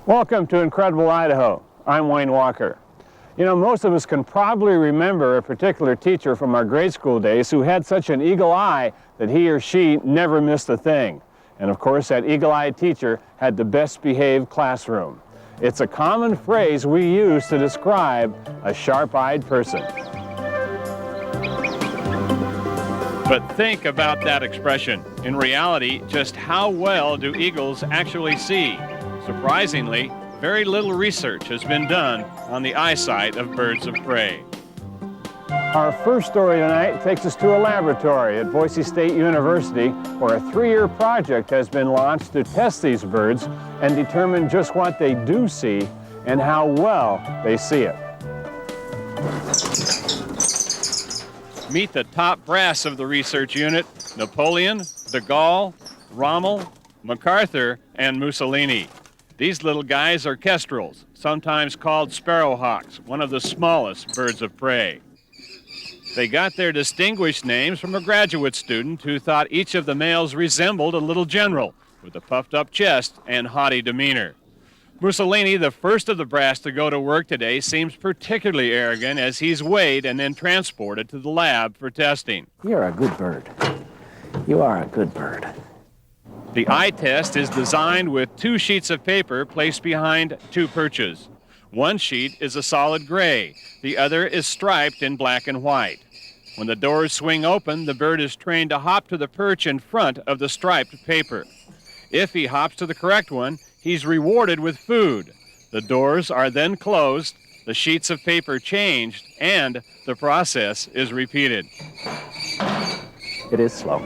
Welcome to Incredible Idaho. I'm Wayne Walker. You know, most of us can probably remember a particular teacher from our grade school days who had such an eagle eye that he or she never missed a thing. And of course, that eagle-eyed teacher had the best behaved classroom. It's a common phrase we use to describe a sharp-eyed person. But think about that expression. In reality, just how well do eagles actually see? Surprisingly, very little research has been done on the eyesight of birds of prey. Our first story tonight takes us to a laboratory at Boise State University where a 3-year project has been launched to test these birds and determine just what they do see and how well they see it. Meet the top brass of the research unit: Napoleon, de Gaulle, Rommel, MacArthur, and Mussolini. These little guys are kestrels, sometimes called sparrowhawks, one of the smallest birds of prey. They got their distinguished names from a graduate student who thought each of the males resembled a little general with a puffed-up chest and haughty demeanor. Mussolini, the first of the brass to go to work today, seems particularly arrogant as he's weighed and then transported to the lab for testing. You're a good bird. You are a good bird. The eye test is designed with 2 sheets of paper placed behind 2 perches. One sheet is a solid gray, the other is striped in black and white. When the doors swing open, the bird is trained to hop to the perch in front of the striped paper. If he hops to the correct one, he's rewarded with food. The doors are then closed, the sheets of paper changed, and the process is repeated. It is slow.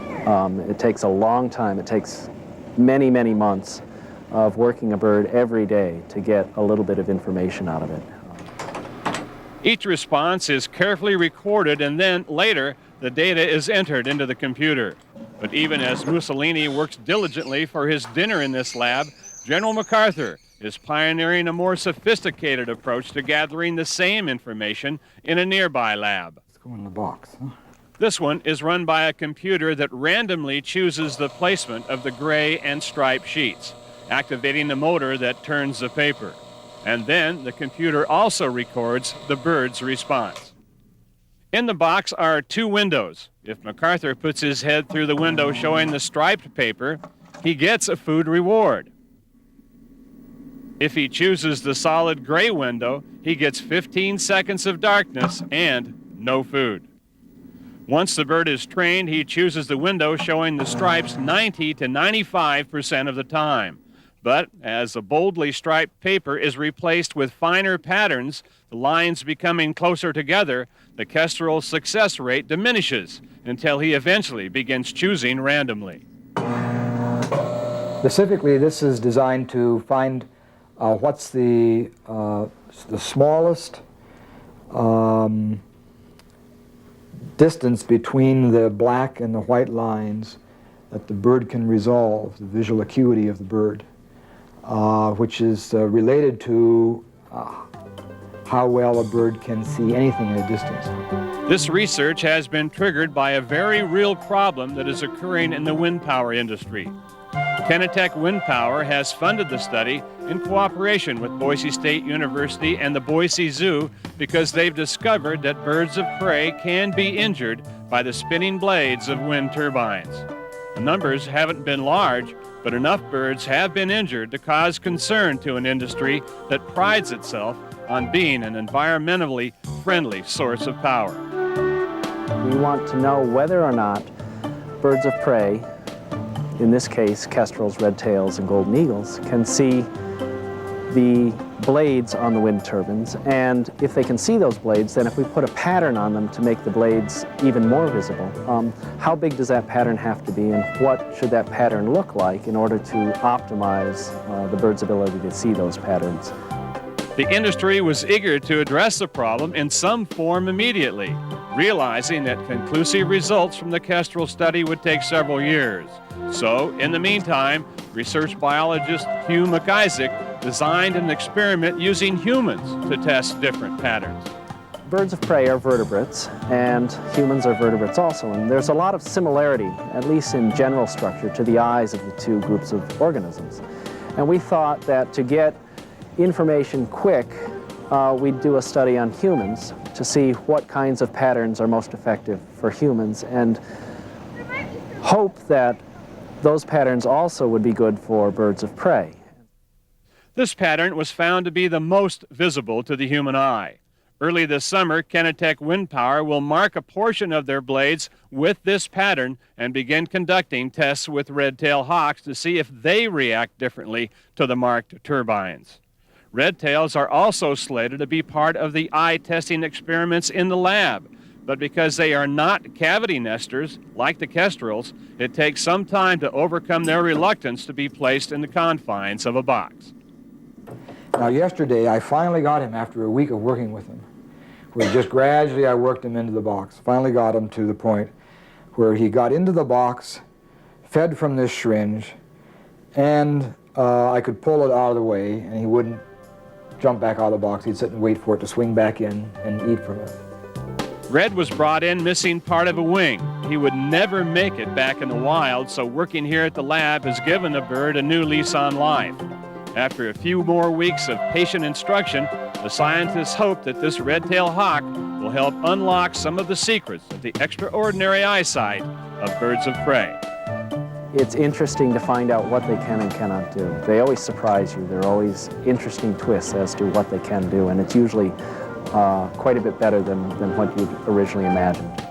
It takes a long time. It takes many, many months of working a bird every day to get a little bit of information out of it. Each response is carefully recorded, and then later the data is entered into the computer. But even as Mussolini works diligently for his dinner in this lab, General MacArthur is pioneering a more sophisticated approach to gathering the same information in a nearby lab. Let's go in the box, huh? This one is run by a computer that randomly chooses the placement of the gray and striped sheets, activating the motor that turns the paper. And then the computer also records the bird's response. In the box are 2 windows. If MacArthur puts his head through the window showing the striped paper, he gets a food reward. If he chooses the solid gray window, he gets 15 seconds of darkness and no food. Once the bird is trained, he chooses the window showing the stripes 90 to 95% of the time. But as the boldly striped paper is replaced with finer patterns, the lines becoming closer together, the kestrel's success rate diminishes until he eventually begins choosing randomly. Specifically, this is designed to find what's the smallest distance between the black and the white lines that the bird can resolve, the visual acuity of the bird, which is related to how well a bird can see anything at a distance. This research has been triggered by a very real problem that is occurring in the wind power industry. Kennebec Wind Power has funded the study in cooperation with Boise State University and the Boise Zoo because they've discovered that birds of prey can be injured by the spinning blades of wind turbines. The numbers haven't been large, but enough birds have been injured to cause concern to an industry that prides itself on being an environmentally friendly source of power. We want to know whether or not birds of prey, in this case kestrels, red tails, and golden eagles, can see the blades on the wind turbines, and if they can see those blades, then if we put a pattern on them to make the blades even more visible, how big does that pattern have to be, and what should that pattern look like in order to optimize the bird's ability to see those patterns? The industry was eager to address the problem in some form immediately, realizing that conclusive results from the kestrel study would take several years. So, in the meantime, research biologist Hugh McIsaac designed an experiment using humans to test different patterns. Birds of prey are vertebrates, and humans are vertebrates also, and there's a lot of similarity, at least in general structure, to the eyes of the two groups of organisms. And we thought that to get information quick, we'd do a study on humans to see what kinds of patterns are most effective for humans and hope that those patterns also would be good for birds of prey. This pattern was found to be the most visible to the human eye. Early this summer, Kennetech Wind Power will mark a portion of their blades with this pattern and begin conducting tests with red-tailed hawks to see if they react differently to the marked turbines. Red-tails are also slated to be part of the eye testing experiments in the lab, but because they are not cavity nesters like the kestrels, it takes some time to overcome their reluctance to be placed in the confines of a box. Now yesterday I finally got him after a week of working with him, where just gradually I worked him into the box. Finally got him to the point where he got into the box, fed from this syringe, and I could pull it out of the way and he wouldn't jump back out of the box. He'd sit and wait for it to swing back in and eat from it. Red was brought in missing part of a wing. He would never make it back in the wild, so working here at the lab has given the bird a new lease on life. After a few more weeks of patient instruction, the scientists hope that this red-tailed hawk will help unlock some of the secrets of the extraordinary eyesight of birds of prey. It's interesting to find out what they can and cannot do. They always surprise you. There are always interesting twists as to what they can do, and it's usually quite a bit better than what you'd originally imagined.